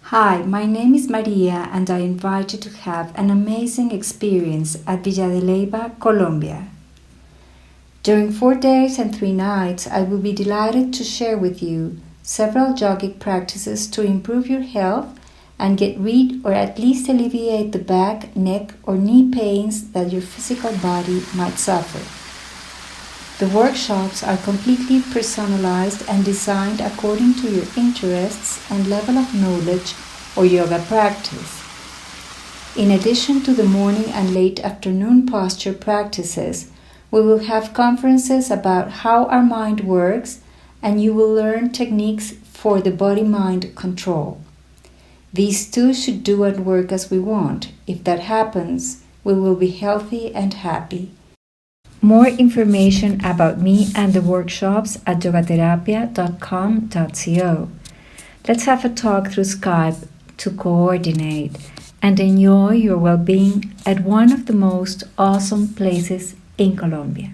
Hi, my name is Maria and I invite you to have an amazing experience at Villa de Leyva, Colombia. During 4 days and 3 nights, I will be delighted to share with you several yogic practices to improve your health and get rid or at least alleviate the back, neck or knee pains that your physical body might suffer. The workshops are completely personalized and designed according to your interests and level of knowledge or yoga practice. In addition to the morning and late afternoon posture practices, we will have conferences about how our mind works, and you will learn techniques for the body-mind control. These two should do and work as we want. If that happens, we will be healthy and happy. More information about me and the workshops at yogatherapy.com.co. Let's have a talk through Skype to coordinate and enjoy your well-being at one of the most awesome places in Colombia.